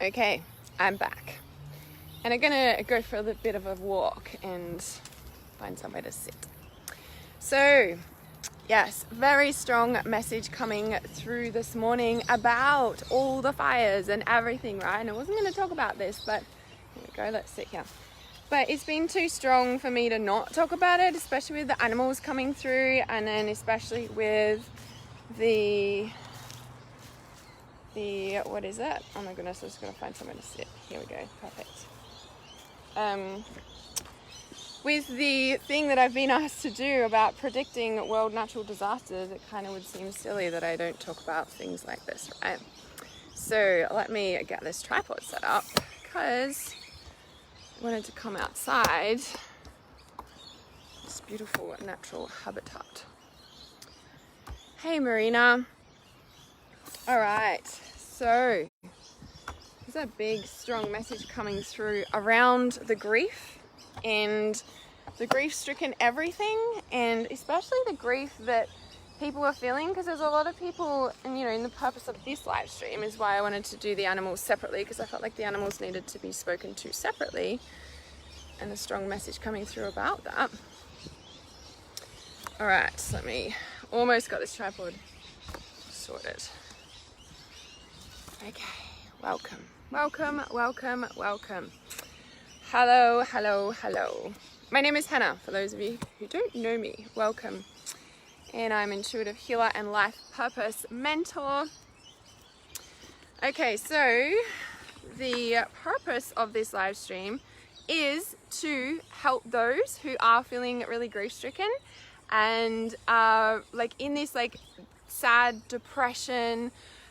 Okay, I'm back. And I'm gonna go for a little bit of a walk and find somewhere to sit. So, yes, very strong message coming through this morning about all the fires and everything, right? And I wasn't gonna talk about this, but here we go, let's sit here. But it's been too strong for me to not talk about it, especially with the animals coming through, and then especially with the what is it? Oh my goodness, I'm just gonna find somewhere to sit. Here we go, perfect. With the thing that I've been asked to do about predicting world natural disasters, it kind of would seem silly that I don't talk about things like this, right? So let me get this tripod set up because I wanted to come outside this beautiful natural habitat. Hey Marina. All right, so there's a big strong message coming through around the grief and the grief-stricken everything, and especially the grief that people are feeling, because there's a lot of people, and in the purpose of this live stream is why I wanted to do the animals separately, because I felt like the animals needed to be spoken to separately, and a strong message coming through about that. All right, so let me, almost got this tripod sorted. Okay, welcome. Hello. My name is Hannah, for those of you who don't know me, welcome. And I'm intuitive healer and life purpose mentor. Okay, so the purpose of this live stream is to help those who are feeling really grief-stricken and like in this sad depression,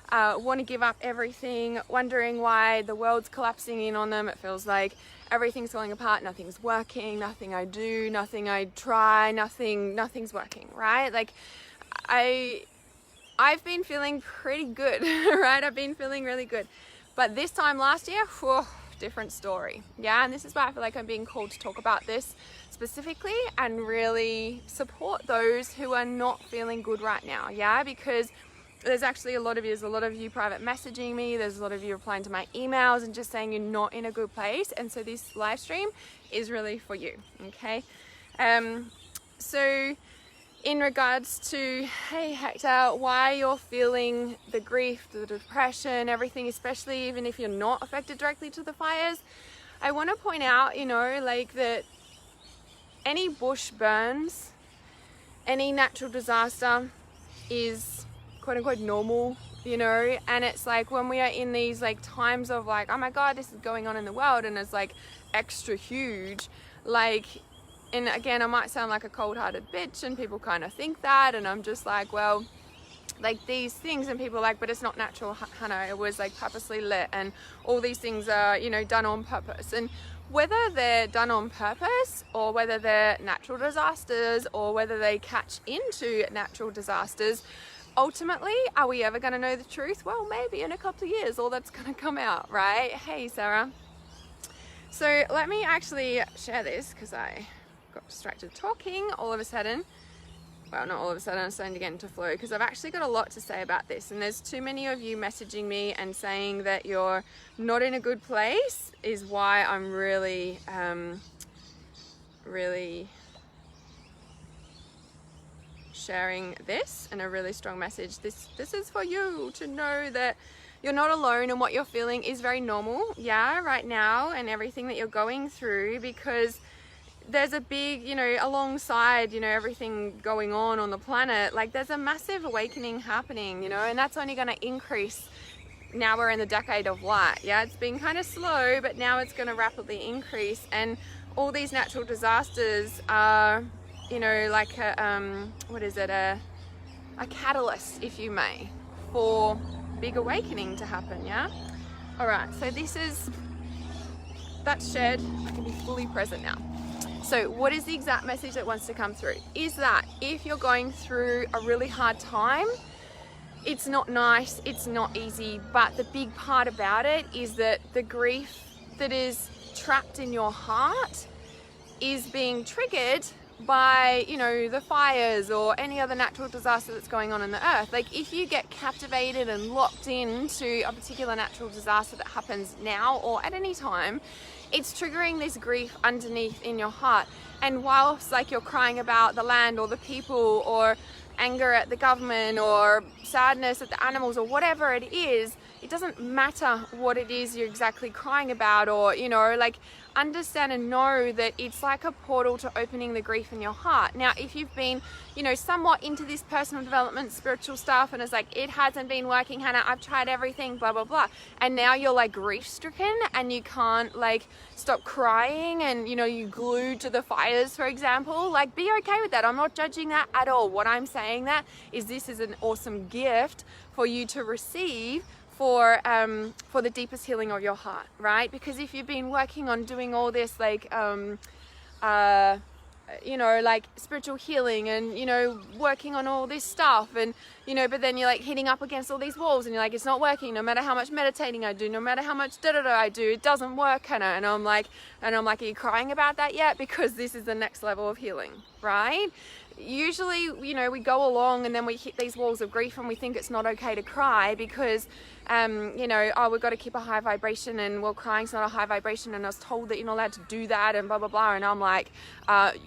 want to give up everything, wondering why the world's collapsing in on them. It feels like everything's falling apart, nothing's working, nothing I do, nothing I try, nothing's working, right? Like I've been feeling pretty good, right? I've been feeling really good. But this time last year, whew, different story. Yeah, and this is why I feel like I'm being called to talk about this specifically and really support those who are not feeling good right now. Yeah, because there's actually a lot of you private messaging me, there's a lot of you replying to my emails and just saying you're not in a good place, and so this live stream is really for you, okay? So in regards to, hey Hector, why you're feeling the grief, the depression, everything, especially even if you're not affected directly to the fires, I want to point out, that any bush burns, any natural disaster is quote unquote normal, and it's like when we are in these times of oh my god, this is going on in the world and it's extra huge, and again, I might sound like a cold-hearted bitch and people kind of think that, and I'm just well, these things, and people are but it's not natural, Hannah, it was purposely lit, and all these things are done on purpose. And whether they're done on purpose or whether they're natural disasters or whether they catch into natural disasters, ultimately, are we ever going to know the truth? Well, maybe in a couple of years all that's going to come out, right? Hey Sarah. So let me actually share this because I got distracted talking all of a sudden. Well, not all of a sudden, I'm starting to get into flow because I've actually got a lot to say about this, and there's too many of you messaging me and saying that you're not in a good place is why I'm really sharing this, and a really strong message. This is for you to know that you're not alone, and what you're feeling is very normal, yeah, right now, and everything that you're going through, because there's a big, alongside, everything going on the planet, there's a massive awakening happening, and that's only going to increase. Now we're in the decade of light, yeah, it's been kind of slow, but now it's going to rapidly increase, and all these natural disasters are a catalyst, if you may, for big awakening to happen, yeah? All right, so that's shared. I can be fully present now. So what is the exact message that wants to come through? Is that if you're going through a really hard time, it's not nice, it's not easy, but the big part about it is that the grief that is trapped in your heart is being triggered by, you know, the fires or any other natural disaster that's going on in the earth. Like, if you get captivated and locked into a particular natural disaster that happens now or at any time, it's triggering this grief underneath in your heart. And whilst like you're crying about the land or the people or anger at the government or sadness at the animals or whatever it is, it doesn't matter what it is you're exactly crying about, or, you know, like, understand and know that it's like a portal to opening the grief in your heart. Now, if you've been, you know, somewhat into this personal development, spiritual stuff, and it's like, it hasn't been working, Hannah, I've tried everything, blah, blah, blah. And now you're like grief stricken and you can't like stop crying and, you know, you glued to the fires, for example, like, be okay with that. I'm not judging that at all. What I'm saying that is this is an awesome gift for you to receive for the deepest healing of your heart, right? Because if you've been working on doing all this like you know, like spiritual healing and, you know, working on all this stuff and, you know, but then you're like hitting up against all these walls and you're like, it's not working, no matter how much meditating I do, no matter how much I do, it doesn't work, Hannah. And I'm like, are you crying about that yet? Because this is the next level of healing, right? Usually, you know, we go along and then we hit these walls of grief and we think it's not okay to cry because, you know, oh, we've got to keep a high vibration and, well, crying's not a high vibration and I was told that you're not allowed to do that and blah, blah, blah. And I'm like,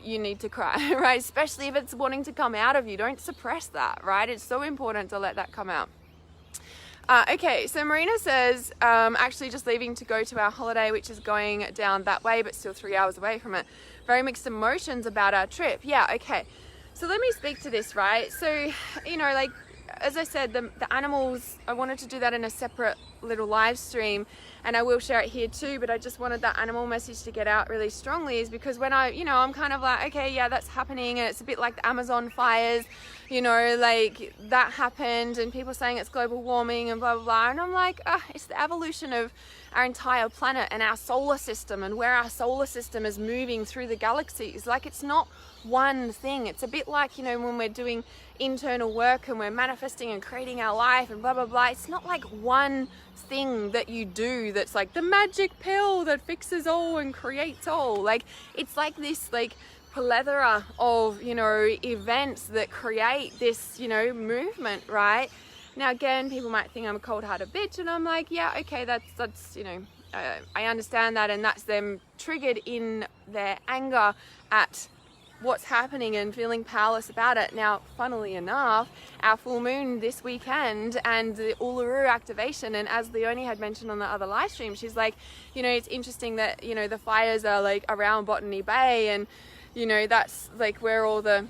you need to cry, right? Especially if it's wanting to come out of you. Don't suppress that, right? It's so important to let that come out. Okay, so Marina says, actually just leaving to go to our holiday, which is going down that way, but still 3 hours away from it. Very mixed emotions about our trip. Yeah, okay. So let me speak to this, right? So, you know, like, as I said, the animals, I wanted to do that in a separate little live stream, and I will share it here too, but I just wanted that animal message to get out really strongly, is because when I'm kind of like, okay, yeah, that's happening, and it's a bit like the Amazon fires, you know, like that happened, and people saying it's global warming and blah, blah, blah, and I'm like, it's the evolution of our entire planet and our solar system and where our solar system is moving through the galaxies. Like, it's not one thing. It's a bit like, you know, when we're doing internal work and we're manifesting and creating our life and blah, blah, blah. It's not like one thing that you do that's like the magic pill that fixes all and creates all. Like, it's like this, like, plethora of, you know, events that create this, you know, movement, right? Now, again, people might think I'm a cold-hearted bitch, and I'm like, yeah, okay, that's you know, I understand that, and that's them triggered in their anger at what's happening and feeling powerless about it. Now, funnily enough, our full moon this weekend and the Uluru activation, and as Leonie had mentioned on the other live stream, she's like, you know, it's interesting that, you know, the fires are like around Botany Bay, and, you know, that's like where all the,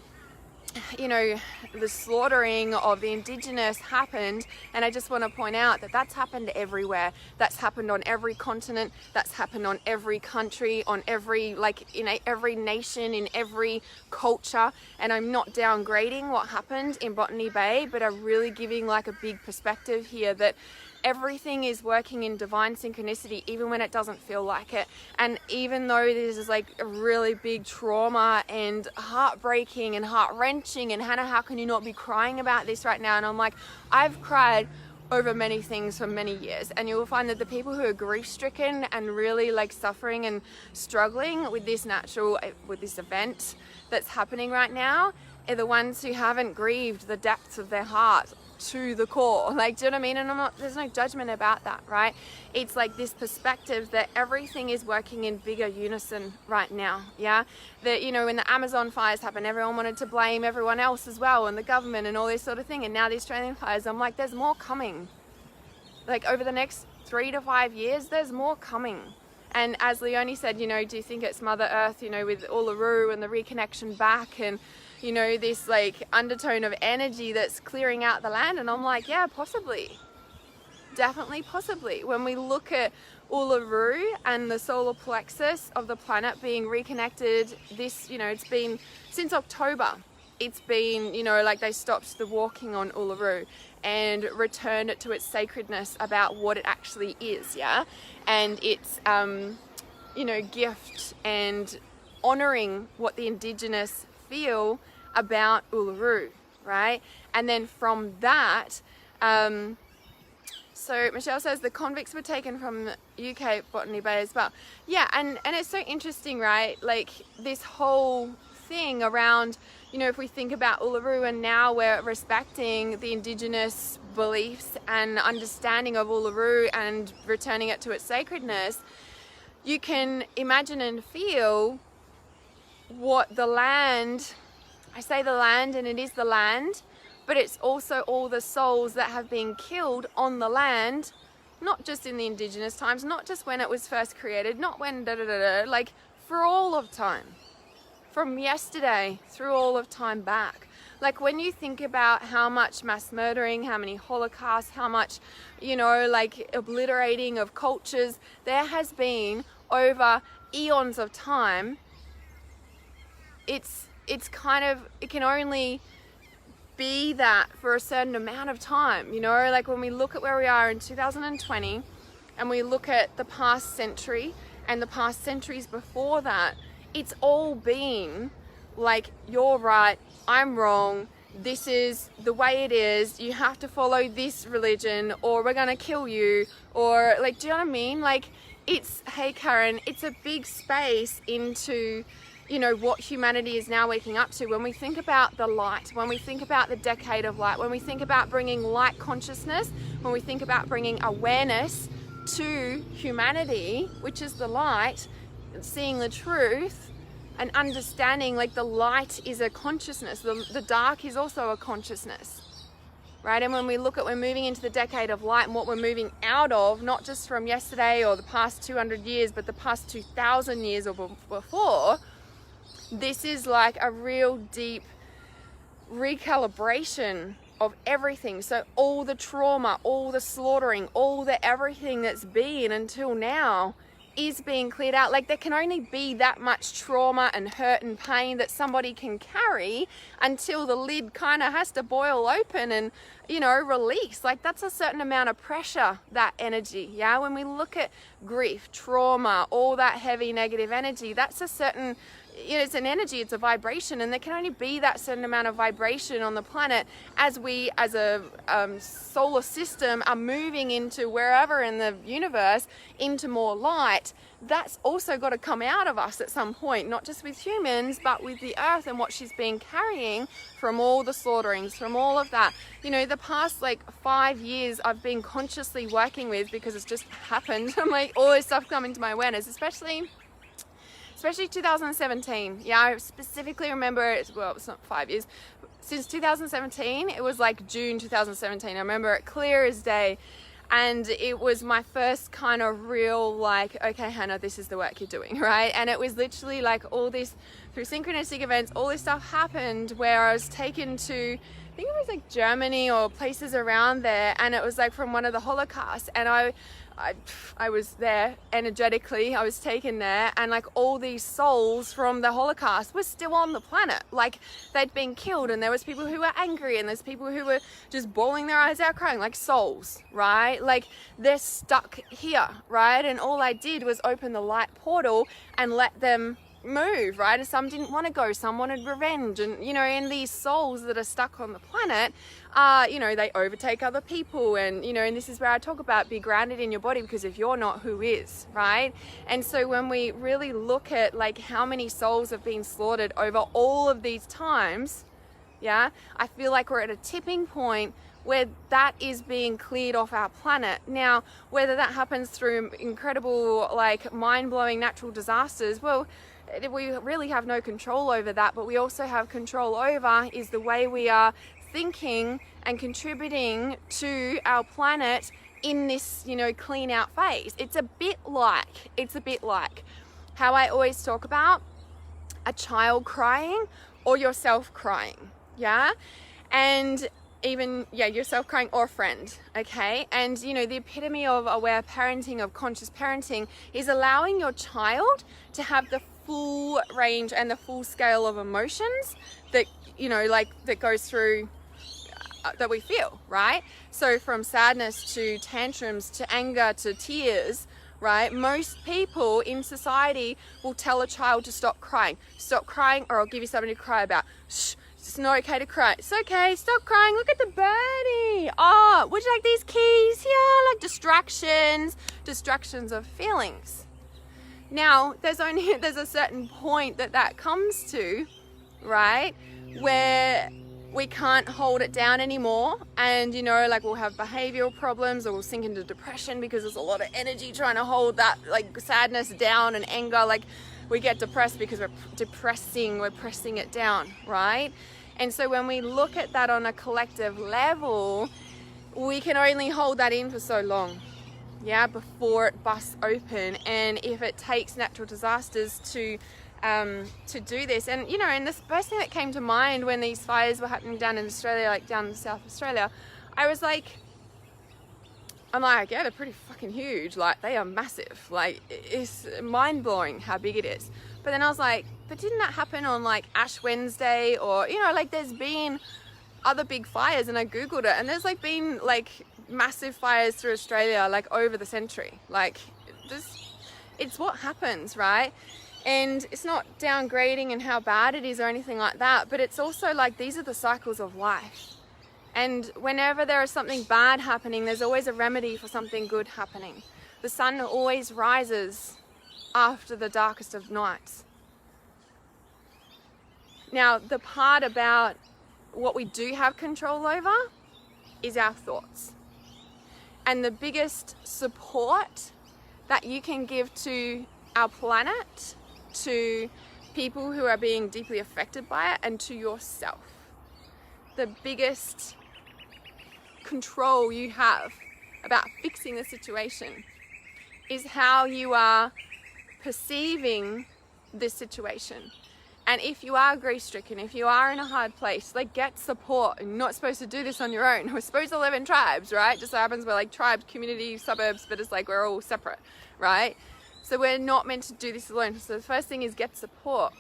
you know, the slaughtering of the indigenous happened. And I just want to point out that that's happened everywhere. That's happened on every continent. That's happened on every country, on every, like, in every nation, in every culture. And I'm not downgrading what happened in Botany Bay, but I'm really giving like a big perspective here that everything is working in divine synchronicity, even when it doesn't feel like it. And even though this is like a really big trauma and heartbreaking and heart-wrenching, and Hannah, how can you not be crying about this right now? And I'm like, I've cried over many things for many years, and you will find that the people who are grief-stricken and really like suffering and struggling with this event that's happening right now are the ones who haven't grieved the depths of their heart to the core. Like, do you know what I mean? And there's no judgment about that, right? It's like this perspective that everything is working in bigger unison right now. Yeah, that, you know, when the Amazon fires happened, everyone wanted to blame everyone else as well, and the government and all this sort of thing. And now the Australian fires, I'm like, there's more coming. Like, over the next 3 to 5 years, there's more coming. And as Leonie said, you know, do you think it's Mother Earth, you know, with Uluru and the reconnection back, and, you know, this like undertone of energy that's clearing out the land? And I'm like, yeah, possibly. Definitely, possibly. When we look at Uluru and the solar plexus of the planet being reconnected, this, you know, it's been since October. It's been, you know, like they stopped the walking on Uluru and returned it to its sacredness about what it actually is, yeah? And it's, you know, gift and honoring what the indigenous feel about Uluru, right? And then from that, so Michelle says the convicts were taken from UK Botany Bay as well. Yeah, and it's so interesting, right? Like, this whole thing around, if we think about Uluru, and now we're respecting the Indigenous beliefs and understanding of Uluru and returning it to its sacredness, you can imagine and feel what the land, I say the land, and it is the land, but it's also all the souls that have been killed on the land, not just in the Indigenous times, not just when it was first created, not when like for all of time, from yesterday through all of time back. Like when you think about how much mass murdering, how many holocausts, how much, like obliterating of cultures there has been over eons of time, it's kind of, it can only be that for a certain amount of time, like when we look at where we are in 2020 and we look at the past century and the past centuries before that, it's all been like, you're right, I'm wrong, this is the way it is, you have to follow this religion or we're gonna kill you, or like, do you know what I mean? Like, it's, hey Karen, it's a big space into what humanity is now waking up to. When we think about the light, when we think about the decade of light, when we think about bringing light consciousness, when we think about bringing awareness to humanity, which is the light, seeing the truth and understanding, like the light is a consciousness, the dark is also a consciousness, right? And when we look at, we're moving into the decade of light and what we're moving out of, not just from yesterday or the past 200 years, but the past 2,000 years or before, this is like a real deep recalibration of everything. So all the trauma, all the slaughtering, all the everything that's been until now is being cleared out. Like there can only be that much trauma and hurt and pain that somebody can carry until the lid kind of has to boil open and, release. Like that's a certain amount of pressure, that energy. Yeah. When we look at grief, trauma, all that heavy negative energy, that's a certain, it's an energy, it's a vibration, and there can only be that certain amount of vibration on the planet as we, as a solar system, are moving into wherever in the universe into more light. That's also got to come out of us at some point, not just with humans, but with the earth and what she's been carrying from all the slaughterings, from all of that. The past 5 years I've been consciously working with, because it's just happened. I'm like, all this stuff come into my awareness, especially 2017. Yeah, I specifically remember it, well, it's not 5 years. Since 2017, it was like June 2017. I remember it clear as day. And it was my first kind of real okay, Hannah, this is the work you're doing, right? And it was literally like all this, through synchronistic events, all this stuff happened where I was taken to, I think it was Germany or places around there. And it was from one of the Holocausts. And I was there energetically, I was taken there, and all these souls from the Holocaust were still on the planet. They'd been killed, and there was people who were angry, and there's people who were just bawling their eyes out crying, like souls, right? They're stuck here, right? And all I did was open the light portal and let them move, right? And some didn't want to go, some wanted revenge, and and these souls that are stuck on the planet, they overtake other people, and and this is where I talk about be grounded in your body, because if you're not, who is, right? And so when we really look at how many souls have been slaughtered over all of these times, yeah, I feel like we're at a tipping point where that is being cleared off our planet. Now, whether that happens through incredible mind-blowing natural disasters, well, we really have no control over that, but we also have control over is the way we are thinking and contributing to our planet in this, clean out phase. It's a bit like how I always talk about a child crying or yourself crying, yeah? And even, yourself crying or a friend, okay? And, the epitome of aware parenting, of conscious parenting, is allowing your child to have the full range and the full scale of emotions that, that goes through, that we feel, right? So from sadness to tantrums to anger to tears, right? Most people in society will tell a child to stop crying or I'll give you something to cry about. Shh, it's not okay to cry. It's okay, stop crying, look at the birdie. Oh, would you like these keys? Yeah, distractions of feelings. Now, there's a certain point that comes to right? Where we can't hold it down anymore, and you know, like we'll have behavioral problems, or we'll sink into depression because there's a lot of energy trying to hold that like sadness down and anger. Like we get depressed because we're pressing it down, right? And so when we look at that on a collective level, we can only hold that in for so long, yeah, before it busts open. And if it takes natural disasters to do this, and you know, and the first thing that came to mind when these fires were happening down in Australia, like down in South Australia, I'm like, yeah, they're pretty fucking huge, like they are massive, like it's mind-blowing how big it is. But then I was like, but didn't that happen on like Ash Wednesday, or you know, like there's been other big fires, and I googled it, and there's like been like massive fires through Australia like over the century. Like this, it's what happens, right? And it's not downgrading and how bad it is or anything like that, but it's also like these are the cycles of life. And whenever there is something bad happening, there's always a remedy for something good happening. The sun always rises after the darkest of nights. Now, the part about what we do have control over is our thoughts. And the biggest support that you can give to our planet, to people who are being deeply affected by it, and to yourself, the biggest control you have about fixing the situation is how you are perceiving this situation. And if you are grief-stricken, if you are in a hard place, like get support. You're not supposed to do this on your own. We're supposed to live in tribes, right? Just so happens we're like tribes, community, suburbs, but it's like we're all separate, right? So we're not meant to do this alone. So the first thing is get support.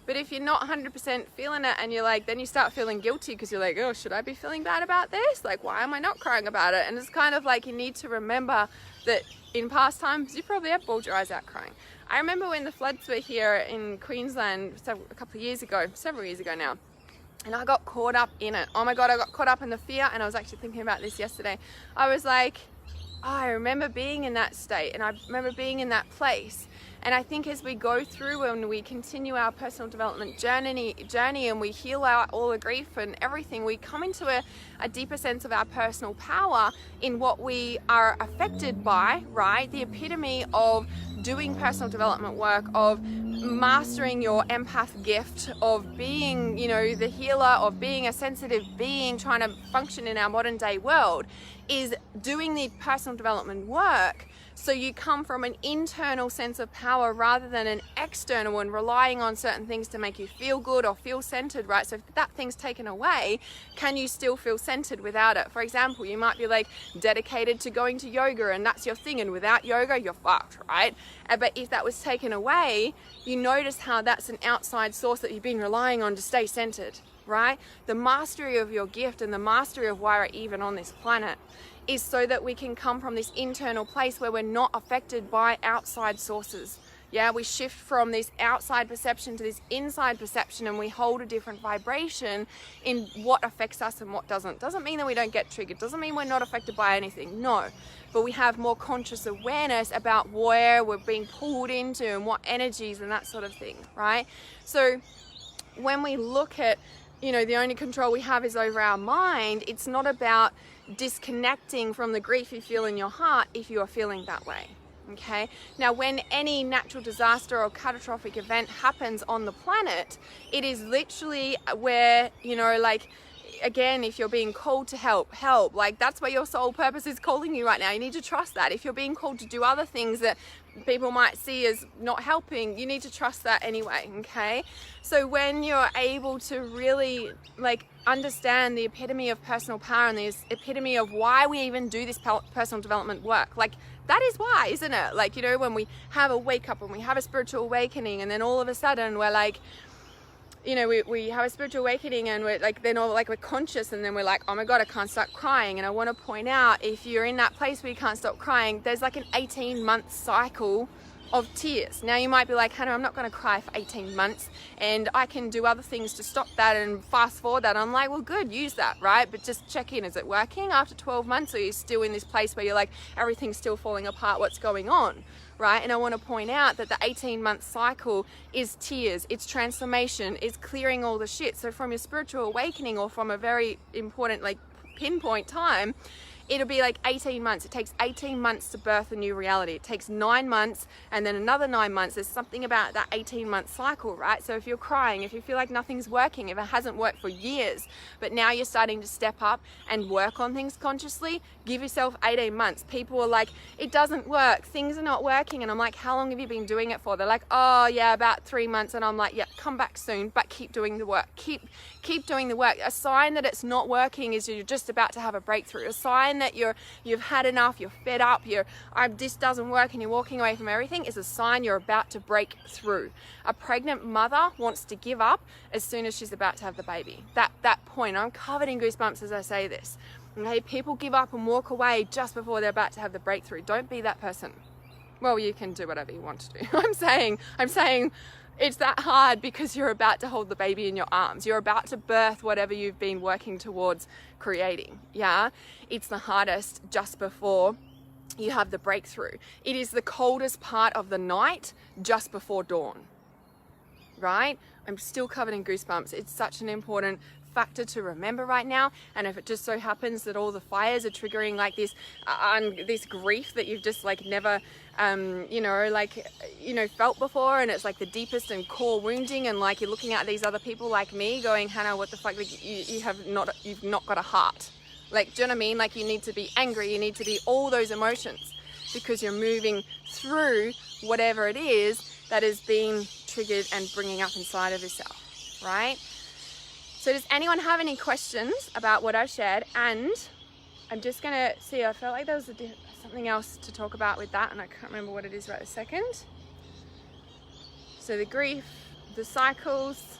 But if you're not 100% feeling it, and you're like, then you start feeling guilty because you're like, oh, should I be feeling bad about this? Like, why am I not crying about it? And it's kind of like you need to remember that in past times, you probably have bawled your eyes out crying. I remember when the floods were here in Queensland a couple of years ago, several years ago now, and I got caught up in it. Oh my God, I got caught up in the fear, and I was actually thinking about this yesterday. I was like, oh, I remember being in that state, and I remember being in that place. And I think as we go through and we continue our personal development journey and we heal out all the grief and everything, we come into a deeper sense of our personal power in what we are affected by, right? The epitome of doing personal development work, of mastering your empath gift, of being, you know, the healer, of being a sensitive being trying to function in our modern day world, is doing the personal development work. So you come from an internal sense of power rather than an external one, relying on certain things to make you feel good or feel centered, right? So if that thing's taken away, can you still feel centered without it? For example, you might be like dedicated to going to yoga and that's your thing, and without yoga, you're fucked, right? But if that was taken away, you notice how that's an outside source that you've been relying on to stay centered, right? The mastery of your gift and the mastery of why we're even on this planet is so that we can come from this internal place where we're not affected by outside sources. Yeah, we shift from this outside perception to this inside perception, and we hold a different vibration in what affects us and what doesn't. Doesn't mean that we don't get triggered. Doesn't mean we're not affected by anything. No, but we have more conscious awareness about where we're being pulled into and what energies and that sort of thing, right? So when we look at, you know, the only control we have is over our mind, it's not about disconnecting from the grief you feel in your heart if you are feeling that way. Okay, now when any natural disaster or catastrophic event happens on the planet, it is literally where, you know, like, again, if you're being called to help, like that's where your soul purpose is calling you right now. You need to trust that. If you're being called to do other things that people might see as not helping, you need to trust that anyway. Okay, so when you're able to really like understand the epitome of personal power and the epitome of why we even do this personal development work, like that is why, isn't it? Like, you know, when we have a wake up and we have a spiritual awakening, and then all of a sudden we're like, you know, we have a spiritual awakening, and we're like, then all like we're conscious, and then we're like, oh my God, I can't stop crying. And I want to point out, if you're in that place where you can't stop crying, there's like an 18-month cycle of tears. Now you might be like, Hannah, I'm not going to cry for 18 months and I can do other things to stop that and fast forward that. I'm like, well, good, use that, right? But just check in, is it working after 12 months, or are you still in this place where you're like, everything's still falling apart, what's going on, right? And I want to point out that the 18-month cycle is tears, it's transformation, it's clearing all the shit. So from your spiritual awakening, or from a very important like pinpoint time, it'll be like 18 months. It takes 18 months to birth a new reality. It takes 9 months and then another 9 months. There's something about that 18-month cycle, right? So if you're crying, if you feel like nothing's working, if it hasn't worked for years, but now you're starting to step up and work on things consciously, give yourself 18 months. People are like, it doesn't work, things are not working. And I'm like, how long have you been doing it for? They're like, oh yeah, about 3 months. And I'm like, yeah, come back soon, but keep doing the work. Keep doing the work. A sign that it's not working is you're just about to have a breakthrough. A sign that you've had enough, you're fed up, this doesn't work, and you're walking away from everything is a sign you're about to break through. A pregnant mother wants to give up as soon as she's about to have the baby. That point, I'm covered in goosebumps as I say this. Okay, people give up and walk away just before they're about to have the breakthrough. Don't be that person. Well, you can do whatever you want to do. I'm saying it's that hard because you're about to hold the baby in your arms. You're about to birth whatever you've been working towards creating. Yeah, it's the hardest just before you have the breakthrough. It is the coldest part of the night just before dawn, right? I'm still covered in goosebumps. It's such an important factor to remember right now. And if it just so happens that all the fires are triggering like this grief that you've just like never felt before, and it's like the deepest and core wounding, and like you're looking at these other people like me going, Hannah, what the fuck, like you've not got a heart. Like, do you know what I mean? Like, you need to be angry, you need to be all those emotions, because you're moving through whatever it is that is being triggered and bringing up inside of yourself, right? So does anyone have any questions about what I've shared? And I'm just gonna see, I felt like there was something else to talk about with that, and I can't remember what it is right a second. So the grief, the cycles,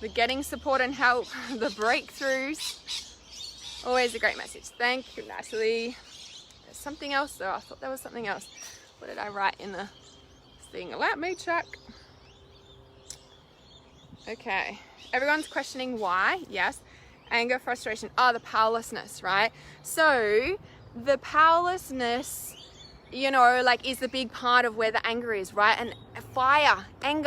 the getting support and help, the breakthroughs, always a great message. Thank you, Natalie. There's something else though. I thought there was something else. What did I write in the thing? Let me check. Okay, everyone's questioning why. Yes, anger, frustration, the powerlessness, right? So the powerlessness, is the big part of where the anger is, right? And fire and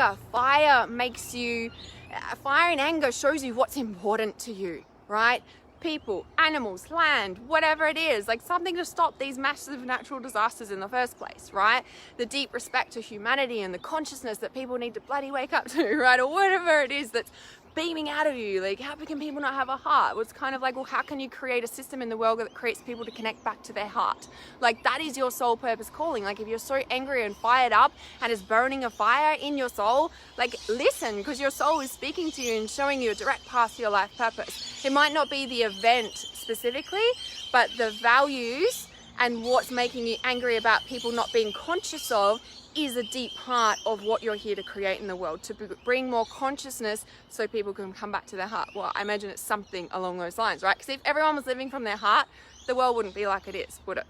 anger shows you what's important to you, right? People, animals, land, whatever it is, like something to stop these massive natural disasters in the first place, right? The deep respect to humanity and the consciousness that people need to bloody wake up to, right? Or whatever it is that's beaming out of you. Like, how can people not have a heart? It's kind of like, well, how can you create a system in the world that creates people to connect back to their heart? Like, that is your soul purpose calling. Like, if you're so angry and fired up and is burning a fire in your soul, like, listen, because your soul is speaking to you and showing you a direct path to your life purpose. It might not be the event specifically, but the values and what's making you angry about people not being conscious of is a deep part of what you're here to create in the world, to bring more consciousness so people can come back to their heart. Well, I imagine it's something along those lines, right? Because if everyone was living from their heart, the world wouldn't be like it is, would it?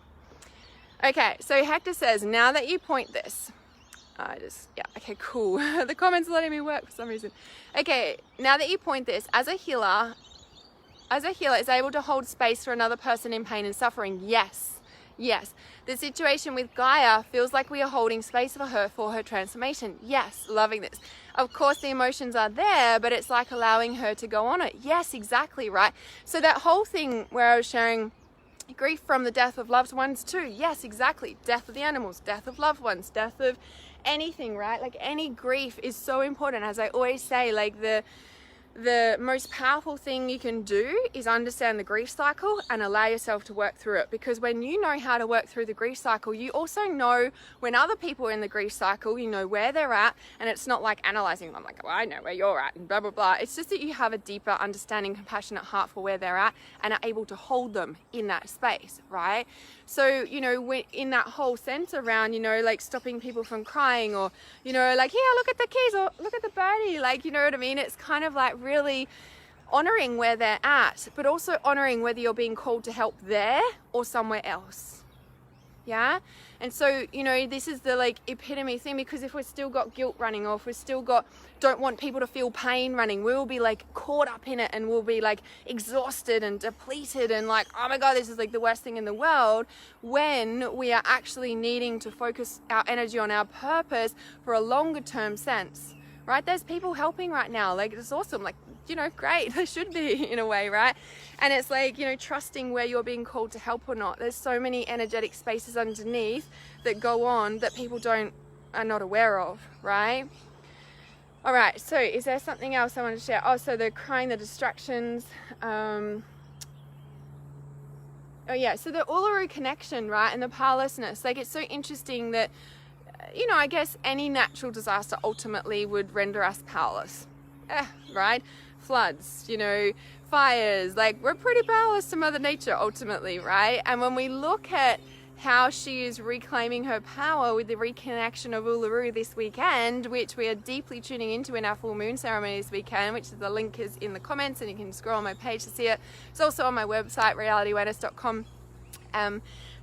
Okay, so Hector says, now that you point this, okay, cool. The comments are letting me work for some reason. Okay, now that you point this, as a healer is able to hold space for another person in pain and suffering. Yes. The situation with Gaia feels like we are holding space for her transformation. Yes, loving this. Of course, the emotions are there, but it's like allowing her to go on it. Yes, exactly, right? So that whole thing where I was sharing grief from the death of loved ones too. Yes, exactly. Death of the animals, death of loved ones, death of anything, right? Like, any grief is so important. As I always say, like, the most powerful thing you can do is understand the grief cycle and allow yourself to work through it. Because when you know how to work through the grief cycle, you also know when other people are in the grief cycle, you know where they're at, and it's not like analyzing them like, well, I know where you're at and blah, blah, blah. It's just that you have a deeper understanding, compassionate heart for where they're at and are able to hold them in that space, right? So, in that whole sense around, like stopping people from crying, or, like, here, look at the keys, or look at the birdie, like, you know what I mean? It's kind of like really honoring where they're at, but also honoring whether you're being called to help there or somewhere else. Yeah. And so, you know, this is the like epitome thing, because if we've still got guilt running, or if we've still got don't want people to feel pain running, we'll be like caught up in it, and we'll be like exhausted and depleted and like, oh my God, this is like the worst thing in the world, when we are actually needing to focus our energy on our purpose for a longer term sense, right? There's people helping right now. Like, it's awesome. Like, you know, great. They should be in a way, right? And it's like, you know, trusting where you're being called to help or not. There's so many energetic spaces underneath that go on that people are not aware of, right? All right. So is there something else I want to share? Oh, so the crying, the distractions. Oh yeah. So the Uluru connection, right? And the powerlessness. Like, it's so interesting that, you know, I guess any natural disaster ultimately would render us powerless. Right? Floods, you know, fires, like, we're pretty powerless to Mother Nature ultimately, right? And when we look at how she is reclaiming her power with the reconnection of Uluru this weekend, which we are deeply tuning into in our full moon ceremony this weekend, which the link is in the comments, and you can scroll on my page to see it. It's also on my website, realityawareness.com.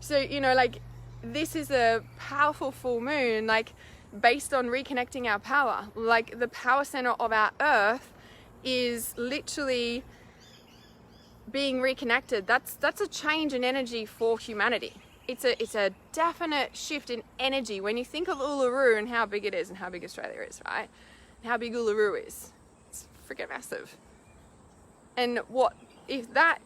So, you know, like, this is a powerful full moon, like, based on reconnecting our power. Like, the power center of our earth is literally being reconnected. That's a change in energy for humanity. It's a definite shift in energy when you think of Uluru and how big it is and how big Australia is, right? And how big Uluru is. It's freaking massive. And what if that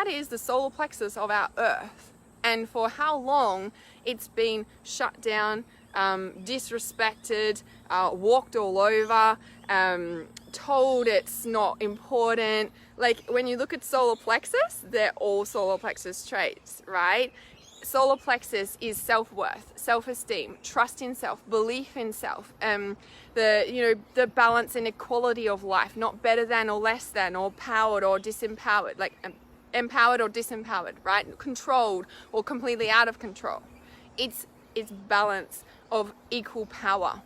is the solar plexus of our earth, and for how long it's been shut down, disrespected, walked all over, told it's not important. Like, when you look at solar plexus, they're all solar plexus traits, right? Solar plexus is self-worth, self-esteem, trust in self, belief in self, the balance and equality of life, not better than or less than, or powered or disempowered, like empowered or disempowered, right? Controlled or completely out of control. It's balance of equal power.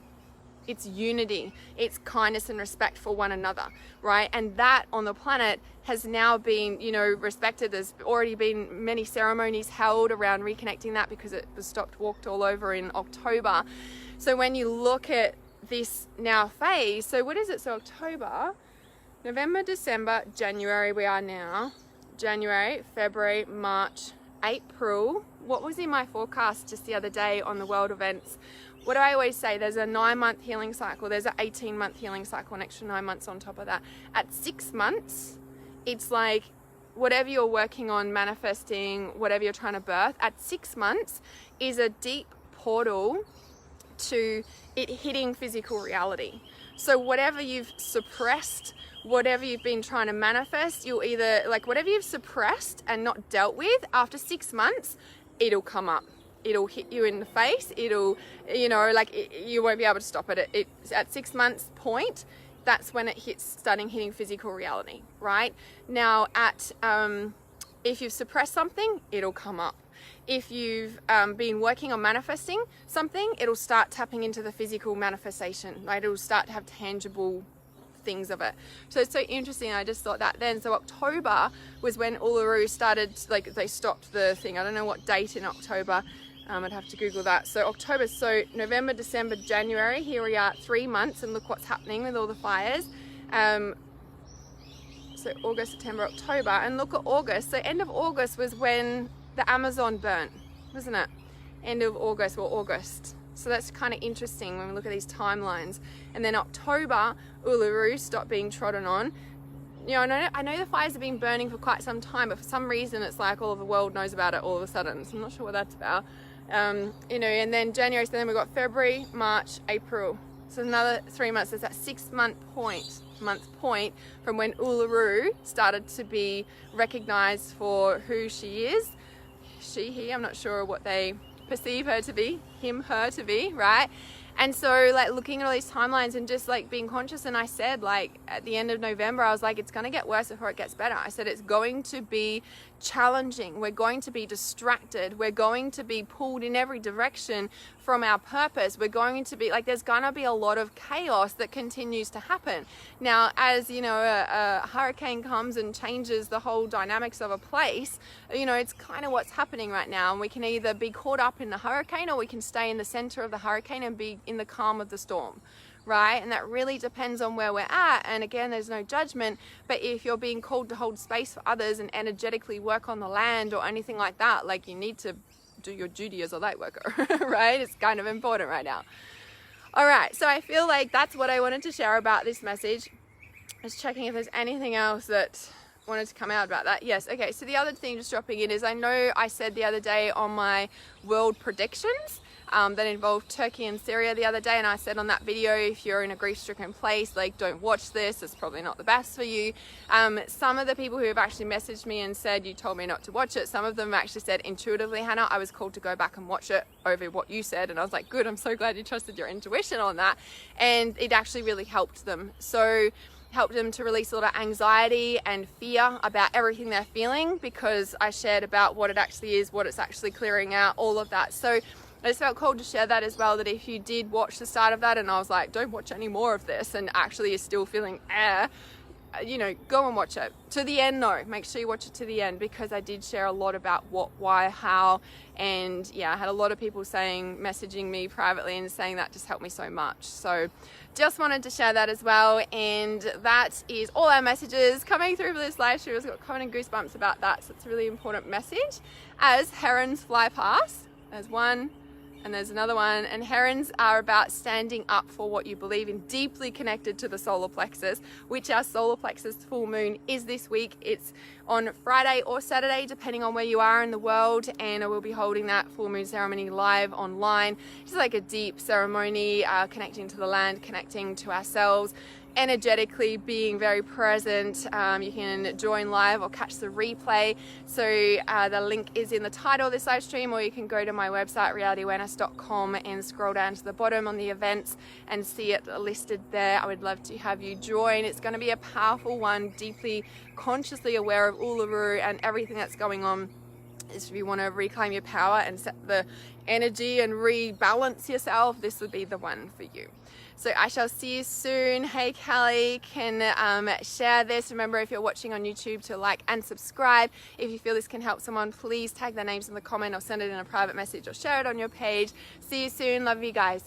It's unity, it's kindness and respect for one another, right? And that on the planet has now been, you know, respected. There's already been many ceremonies held around reconnecting that, because it was stopped, walked all over in October. So when you look at this now phase, so what is it? So October, November, December, January, we are now. January, February, March, April. What was in my forecast just the other day on the world events? What do I always say? There's a 9-month healing cycle. There's an 18-month healing cycle, an extra 9 months on top of that. At 6 months, it's like whatever you're working on, manifesting, whatever you're trying to birth, at 6 months is a deep portal to it hitting physical reality. So whatever you've suppressed, whatever you've been trying to manifest, you'll either, like, whatever you've suppressed and not dealt with, after 6 months, it'll come up. It'll hit you in the face. It'll, you know, like, you won't be able to stop it. It's at 6 months point, that's when it starting hitting physical reality, right? Now, if you've suppressed something, it'll come up. If you've been working on manifesting something, it'll start tapping into the physical manifestation, right? It'll start to have tangible things of it. So it's so interesting. I just thought that then. So October was when Uluru started, like, they stopped the thing. I don't know what date in October. I'd have to Google that. So October, so November, December, January, here we are, 3 months, and look what's happening with all the fires. So August, September, October, and look at August. So end of August was when the Amazon burnt, wasn't it? End of August, or August. So that's kind of interesting when we look at these timelines. And then October, Uluru stopped being trodden on. You know, I know the fires have been burning for quite some time, but for some reason it's like all of the world knows about it all of a sudden. So I'm not sure what that's about. You know, and then January, so then we've got February, March, April. So another 3 months. There's that 6 month point from when Uluru started to be recognized for who she is. She, he, I'm not sure what they perceive her to be, him, her to be, right? And so, like, looking at all these timelines and just like being conscious, and I said, like, at the end of November, I was like, it's going to get worse before it gets better. I said it's going to be challenging. We're going to be distracted. We're going to be pulled in every direction from our purpose. We're going to be like, there's going to be a lot of chaos that continues to happen. Now, as you know, a hurricane comes and changes the whole dynamics of a place, you know, it's kind of what's happening right now. And we can either be caught up in the hurricane, or we can stay in the center of the hurricane and be in the calm of the storm. Right? And that really depends on where we're at. And again, there's no judgment, but if you're being called to hold space for others and energetically work on the land or anything like that, like, you need to do your duty as a light worker, right? It's kind of important right now. All right, so I feel like that's what I wanted to share about this message. Just checking if there's anything else that wanted to come out about that. Yes, okay, so the other thing just dropping in is, I know I said the other day on my world predictions that involved Turkey and Syria the other day, and I said on that video, if you're in a grief-stricken place, like, don't watch this, it's probably not the best for you. Some of the people who have actually messaged me and said, you told me not to watch it, some of them actually said, intuitively, Hannah, I was called to go back and watch it over what you said. And I was like, good, I'm so glad you trusted your intuition on that. And it actually really helped them. So helped them to release a lot of anxiety and fear about everything they're feeling, because I shared about what it actually is, what it's actually clearing out, all of that. So I just felt called to share that as well, that if you did watch the start of that and I was like, don't watch any more of this, and actually you're still feeling you know, go and watch it to the end. No, make sure you watch it to the end, because I did share a lot about what, why, how, and yeah, I had a lot of people messaging me privately and saying that just helped me so much. So just wanted to share that as well. And that is all our messages coming through for this live stream. I've got common goosebumps about that, so it's a really important message. As herons fly past, there's one and there's another one, and herons are about standing up for what you believe in, deeply connected to the solar plexus, which our solar plexus full moon is this week. It's on Friday or Saturday, depending on where you are in the world, and I will be holding that full moon ceremony live online. Just like a deep ceremony, connecting to the land, connecting to ourselves, energetically being very present. You can join live or catch the replay. So the link is in the title of this live stream, or you can go to my website realityawareness.com and scroll down to the bottom on the events and see it listed there. I would love to have you join. It's going to be a powerful one, deeply consciously aware of Uluru and everything that's going on. If you want to reclaim your power and set the energy and rebalance yourself, this would be the one for you. So I shall see you soon. Hey, Kelly, can share this. Remember, if you're watching on YouTube, to like and subscribe. If you feel this can help someone, please tag their names in the comment or send it in a private message or share it on your page. See you soon. Love you guys.